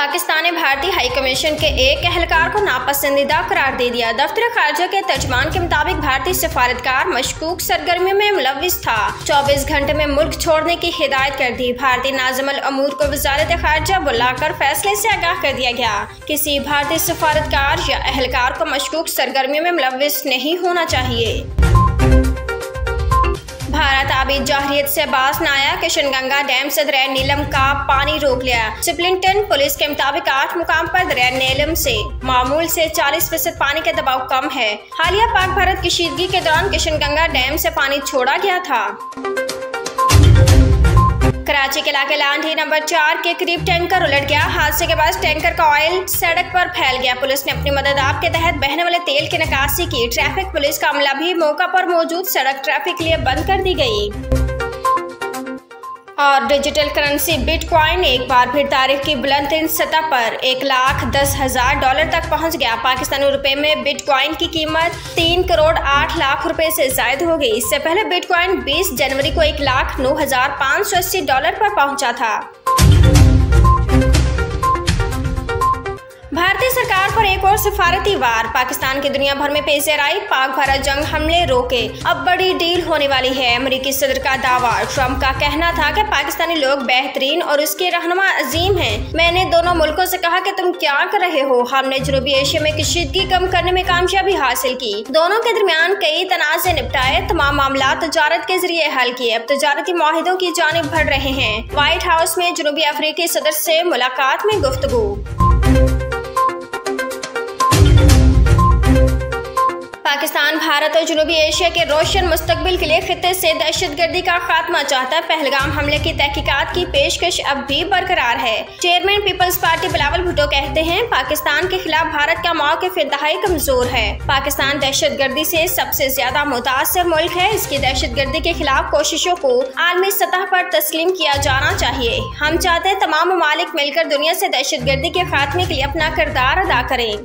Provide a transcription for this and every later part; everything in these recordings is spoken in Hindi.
पाकिस्तान ने भारतीय हाई कमीशन के एक एहलकार को नापसंदीदा करार दे दिया। दफ्तर खारजा के तर्जमान के मुताबिक भारतीय सफारतकार मशकूक सरगर्मियों में मुलव्विस था। 24 घंटे में मुल्क छोड़ने की हिदायत कर दी। भारतीय नाज़िमुल अमूर को वज़ारत खारजा बुलाकर फैसले से आगाह कर दिया गया। किसी भारतीय सफारतकार या एहलकार को मशकूक सरगर्मियों में मुलव्विस नहीं होना चाहिए। भारत आबी जाहिरियत से बाज न आया। किशनगंगा डैम से दरिया नीलम का पानी रोक लिया। सिपलिंगटन पुलिस के मुताबिक 8 मुकाम पर दरिया नीलम से मामूल से 40% पानी का दबाव कम है। हालिया पाक भारत कशीदगी के दौरान किशनगंगा डैम से पानी छोड़ा गया था। कराची के इलाके लांढी नंबर 4 के करीब टैंकर उलट गया। हादसे के बाद टैंकर का ऑयल सड़क पर फैल गया। पुलिस ने अपनी मदद आप के तहत बहने वाले तेल की निकासी की। ट्रैफिक पुलिस का अमला भी मौका पर मौजूद, सड़क ट्रैफिक के लिए बंद कर दी गई। और डिजिटल करेंसी बिटकॉइन एक बार फिर तारीख की बुलंद सतह पर $1,10,000 तक पहुंच गया। पाकिस्तानी रुपए में बिटकॉइन की कीमत 3 करोड़ 8 लाख रुपए से जायद हो गई। इससे पहले बिटकॉइन 20 जनवरी को $1,09,580 पर पहुंचा था। भारतीय सरकार पर एक और सिफारती वार। पाकिस्तान की दुनिया भर में पेशेर आई। पाक भारत जंग हमले रोके, अब बड़ी डील होने वाली है। अमेरिकी सदर का दावा। ट्रंप का कहना था कि पाकिस्तानी लोग बेहतरीन और उसके रहनुमा अजीम हैं। मैंने दोनों मुल्कों से कहा कि तुम क्या कर रहे हो। हमने जनूबी एशिया में कशीदगी कम करने में कामयाबी हासिल की। दोनों के दरमियान कई तनाज़े निपटाए। तमाम मामला तजारत के जरिए हल किए। अब तजारती मुआहिदों की जानिब बढ़ रहे हैं। व्हाइट हाउस में जनूबी अफ्रीकी सदर से मुलाकात में गुफ्तगू। पाकिस्तान भारत और जनूबी एशिया के रोशन मुस्तकबिल के लिए खित्ते से दहशतगर्दी का खात्मा चाहता है। पहलगाम हमले की तहकीकात की पेशकश अब भी बरकरार है। Chairman Peoples Party Bilawal Bhutto कहते हैं, पाकिस्तान के खिलाफ भारत का मौक़िफ़ इंतहाई कमजोर है। पाकिस्तान दहशतगर्दी से सबसे ज्यादा मुतासर मुल्क है। इसकी दहशतगर्दी के खिलाफ कोशिशों को आलमी सतह पर तस्लीम किया जाना चाहिए। हम चाहते हैं तमाम ममालिक मिलकर दुनिया से दहशतगर्दी के खात्मे के लिए अपना किरदार अदा करें।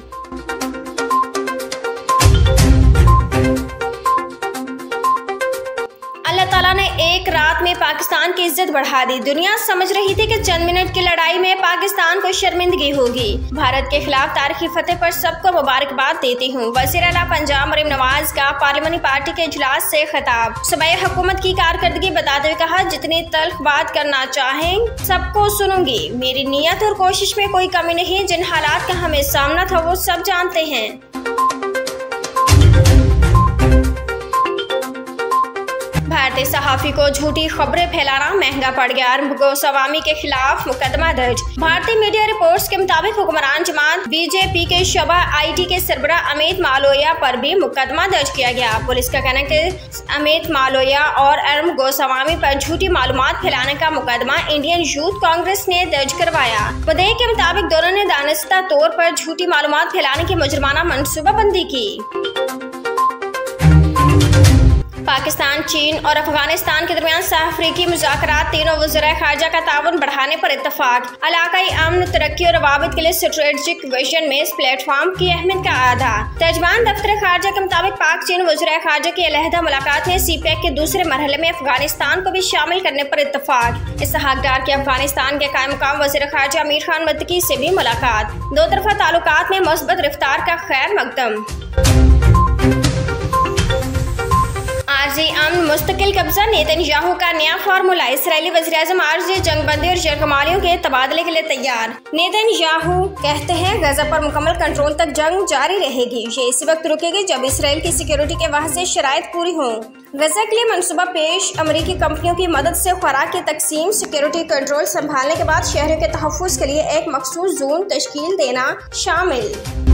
अल्लाह ताला ने एक रात में पाकिस्तान की इज्जत बढ़ा दी। दुनिया समझ रही थी कि चंद मिनट की लड़ाई में पाकिस्तान को शर्मिंदगी होगी। भारत के खिलाफ तारीखी फतेह पर सबको मुबारकबाद देती हूँ। वज़ीर आला पंजाब मरीम नवाज का पार्लियामानी पार्टी के इजलास से खिताब। सूबाई हुकूमत की कारकर्दगी बताते हुए कहा, जितनी तल्ख बात करना चाहें सबको सुनूंगी। मेरी नीयत और कोशिश में कोई कमी नहीं। जिन हालात का हमें सामना था वो सब जानते हैं। भारतीय सहाफी को झूठी खबरें फैलाना महंगा पड़ गया। अरब गोस्वामी के खिलाफ मुकदमा दर्ज। भारतीय मीडिया रिपोर्ट्स के मुताबिक हुक्मरान जमात बीजेपी के शोबा आईटी के सरबराह अमित मालविया पर भी मुकदमा दर्ज किया गया। पुलिस का कहना है कि अमित मालविया और अरब गोस्वामी पर झूठी मालूमात फैलाने का मुकदमा इंडियन यूथ कांग्रेस ने दर्ज करवाया। मुद्दई के मुताबिक दोनों ने दानिस्ता तौर पर झूठी मालूमात फैलाने की मुजरमाना मनसूबाबंदी की। पाकिस्तान, चीन और अफगानिस्तान के दरमियान सह-अफ्रीकी मुज़ाकरात। तीनों वज़राए खारजा का ताउन बढ़ाने पर इत्तफाक। इलाकाई अमन, तरक्की और रवाबित के लिए स्ट्रेटेजिक विजन में इस प्लेटफॉर्म की अहमियत का आधा। तर्जमान दफ्तर खारजा के मुताबिक पाक चीन वज़राए खारजा की अलहदा मुलाकात में CPEC के दूसरे मरहले में अफगानिस्तान को भी शामिल करने पर इत्तफाक। इसहाक डार की अफगानिस्तान के कायम मुकाम वज़ीर खारजा अमीर खान मुत्तकी से भी मुलाकात। दो तरफा ताल्लुकात में मुस्बत रफ्तार का खैर मकदम। आर्जी अमन मुस्तकिल कब्जा। नेतन्याहू का नया फार्मूला। इसराइली वज़ीर-ए-आज़म आर्जी जंगबंदी और यरगमालियों के तबादले के लिए तैयार। नेतन्याहू कहते हैं, गजा पर मुकम्मल कंट्रोल तक जंग जारी रहेगी। ये इसी वक्त रुकेगी जब इसराइल की सिक्योरिटी के वाज़ेह शराइत पूरी हों। गजा के लिए मनसूबा पेश। अमेरिकी कंपनियों की मदद से खुराक की तकसीम, सिक्योरिटी कंट्रोल संभालने के बाद शहरों के तहफ़्फ़ुज़ के लिए एक मखसूस जोन तश्कील देना शामिल।